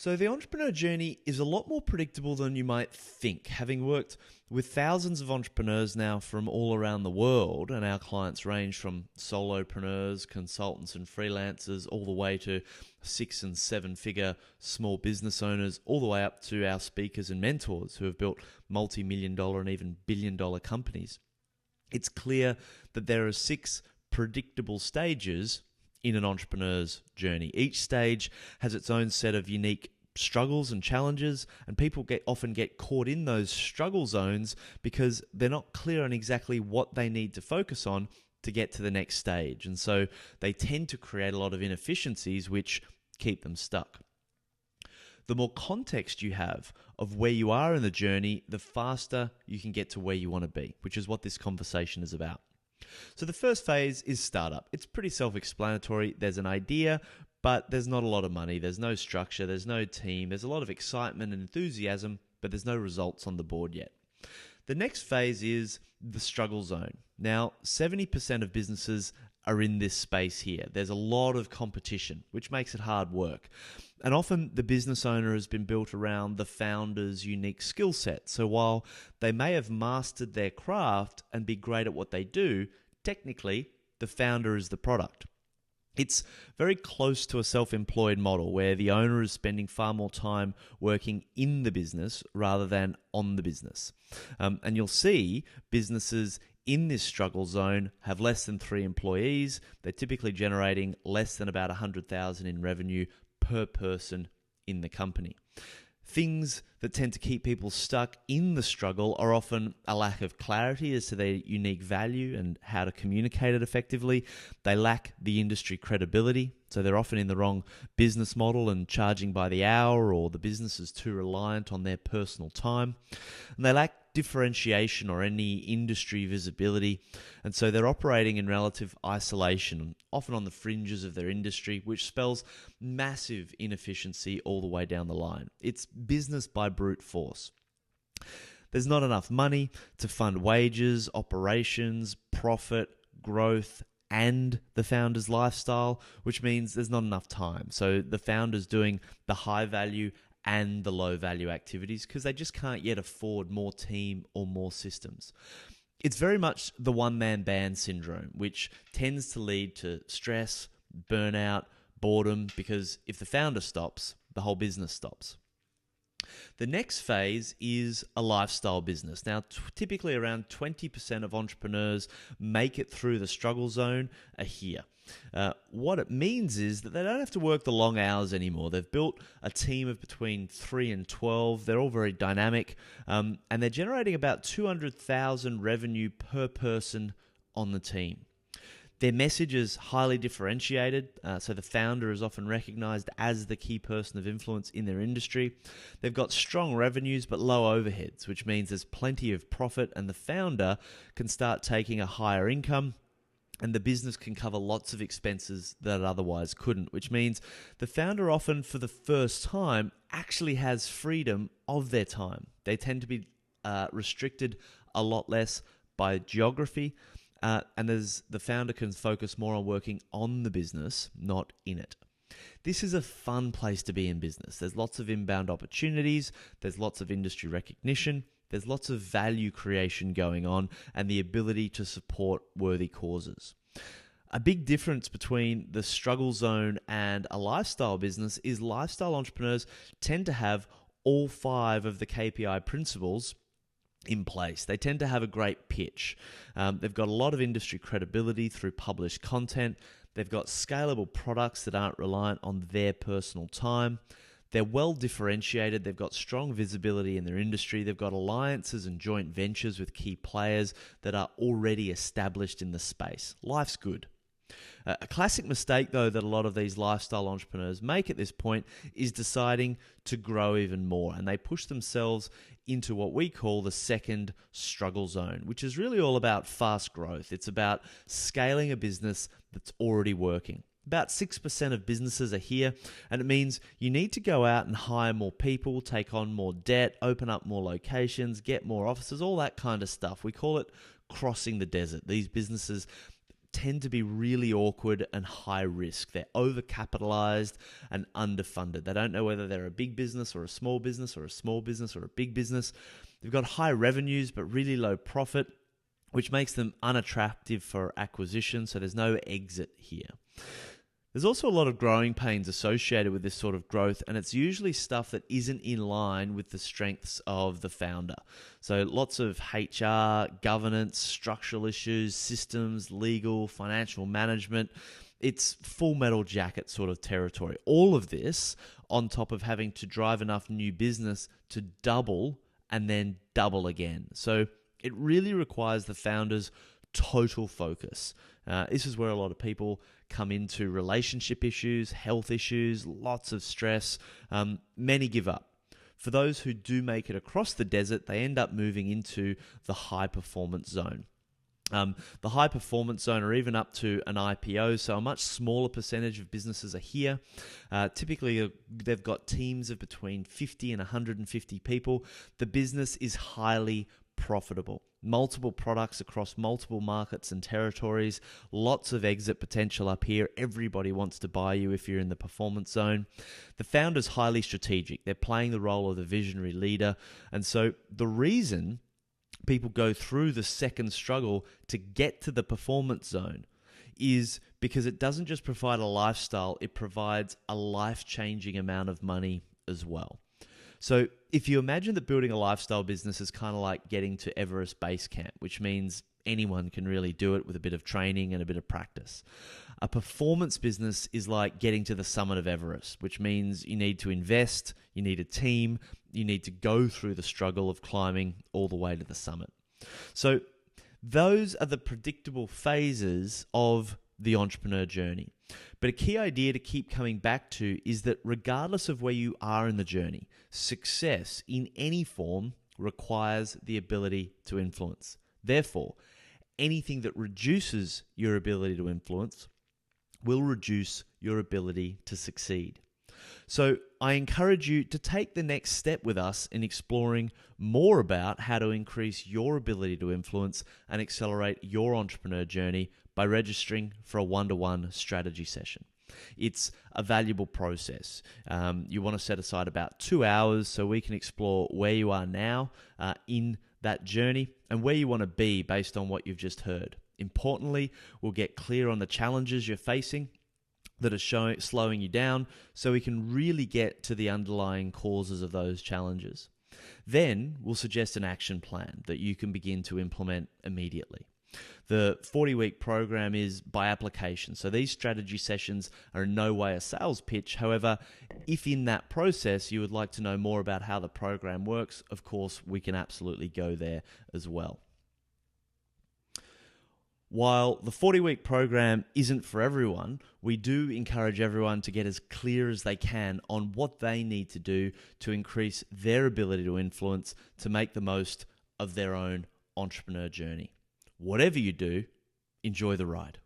So the entrepreneur journey is a lot more predictable than you might think. Having worked with thousands of entrepreneurs now from all around the world, and our clients range from solopreneurs, consultants and freelancers, all the way to 6- and 7-figure small business owners, all the way up to our speakers and mentors who have built multi-million-dollar and even billion-dollar companies. It's clear that there are 6 predictable stages in an entrepreneur's journey. Each stage has its own set of unique struggles and challenges, and people often get caught in those struggle zones because they're not clear on exactly what they need to focus on to get to the next stage. And so they tend to create a lot of inefficiencies which keep them stuck. The more context you have of where you are in the journey, the faster you can get to where you want to be, which is what this conversation is about. So the first phase is startup. It's pretty self-explanatory. There's an idea, but there's not a lot of money. There's no structure. There's no team. There's a lot of excitement and enthusiasm, but there's no results on the board yet. The next phase is the struggle zone. Now, 70% of businesses are in this space here. There's a lot of competition, which makes it hard work. And often the business owner has been built around the founder's unique skill set. So while they may have mastered their craft and be great at what they do, technically the founder is the product. It's very close to a self-employed model where the owner is spending far more time working in the business rather than on the business. And you'll see businesses in this struggle zone have less than 3 employees. They're typically generating less than about $100,000 in revenue per person in the company. Things that tend to keep people stuck in the struggle are often a lack of clarity as to their unique value and how to communicate it effectively. They lack the industry credibility, so they're often in the wrong business model and charging by the hour, or the business is too reliant on their personal time. And they lack differentiation or any industry visibility, and so they're operating in relative isolation, often on the fringes of their industry, which spells massive inefficiency all the way down the line. It's business by brute force. There's not enough money to fund wages, operations, profit, growth, and the founder's lifestyle, which means there's not enough time. So the founder's doing the high value and the low value activities because they just can't yet afford more team or more systems. It's very much the one-man band syndrome, which tends to lead to stress, burnout, boredom, because if the founder stops, the whole business stops. The next phase is a lifestyle business. Now, typically around 20% of entrepreneurs make it through the struggle zone are here. What it means is that they don't have to work the long hours anymore. They've built a team of between 3 and 12. They're all very dynamic, and they're generating about $200,000 revenue per person on the team. Their message is highly differentiated, so the founder is often recognized as the key person of influence in their industry. They've got strong revenues but low overheads, which means there's plenty of profit, and the founder can start taking a higher income, and the business can cover lots of expenses that it otherwise couldn't, which means the founder often, for the first time, actually has freedom of their time. They tend to be restricted a lot less by geography, and the founder can focus more on working on the business, not in it. This is a fun place to be in business. There's lots of inbound opportunities, there's lots of industry recognition, there's lots of value creation going on, and the ability to support worthy causes. A big difference between the struggle zone and a lifestyle business is lifestyle entrepreneurs tend to have all 5 of the KPI principles in place. They tend to have a great pitch. They've got a lot of industry credibility through published content. They've got scalable products that aren't reliant on their personal time. They're well differentiated. They've got strong visibility in their industry. They've got alliances and joint ventures with key players that are already established in the space. Life's good. A classic mistake, though, that a lot of these lifestyle entrepreneurs make at this point is deciding to grow even more, and they push themselves into what we call the second struggle zone, which is really all about fast growth. It's about scaling a business that's already working. About 6% of businesses are here, and it means you need to go out and hire more people, take on more debt, open up more locations, get more offices, all that kind of stuff. We call it crossing the desert. These businesses tend to be really awkward and high risk. They're overcapitalized and underfunded. They don't know whether they're a big business or a small business or a small business or a big business. They've got high revenues but really low profit, which makes them unattractive for acquisition, so there's no exit here. There's also a lot of growing pains associated with this sort of growth, and it's usually stuff that isn't in line with the strengths of the founder. So lots of HR, governance, structural issues, systems, legal, financial management. It's full metal jacket sort of territory. All of this on top of having to drive enough new business to double and then double again. So it really requires the founder's total focus. This is where a lot of people come into relationship issues, health issues, lots of stress. Many give up. For those who do make it across the desert, they end up moving into the high performance zone. The high performance zone or even up to an IPO, so a much smaller percentage of businesses are here. Typically, they've got teams of between 50 and 150 people. The business is highly profitable. Multiple products across multiple markets and territories. Lots of exit potential up here. Everybody wants to buy you if you're in the performance zone. The founder's highly strategic. They're playing the role of the visionary leader. And so the reason people go through the second struggle to get to the performance zone is because it doesn't just provide a lifestyle, it provides a life-changing amount of money as well. So if you imagine that building a lifestyle business is kind of like getting to Everest Base Camp, which means anyone can really do it with a bit of training and a bit of practice. A performance business is like getting to the summit of Everest, which means you need to invest, you need a team, you need to go through the struggle of climbing all the way to the summit. So those are the predictable phases of the entrepreneur journey. But a key idea to keep coming back to is that regardless of where you are in the journey, success in any form requires the ability to influence. Therefore, anything that reduces your ability to influence will reduce your ability to succeed. So I encourage you to take the next step with us in exploring more about how to increase your ability to influence and accelerate your entrepreneur journey by registering for a one-to-one strategy session. It's a valuable process. You want to set aside about 2 hours so we can explore where you are now in that journey and where you want to be based on what you've just heard. Importantly, we'll get clear on the challenges you're facing that are slowing you down so we can really get to the underlying causes of those challenges. Then we'll suggest an action plan that you can begin to implement immediately. The 40-week program is by application, so these strategy sessions are in no way a sales pitch. However, if in that process you would like to know more about how the program works, of course, we can absolutely go there as well. While the 40-week program isn't for everyone, we do encourage everyone to get as clear as they can on what they need to do to increase their ability to influence to make the most of their own entrepreneur journey. Whatever you do, enjoy the ride.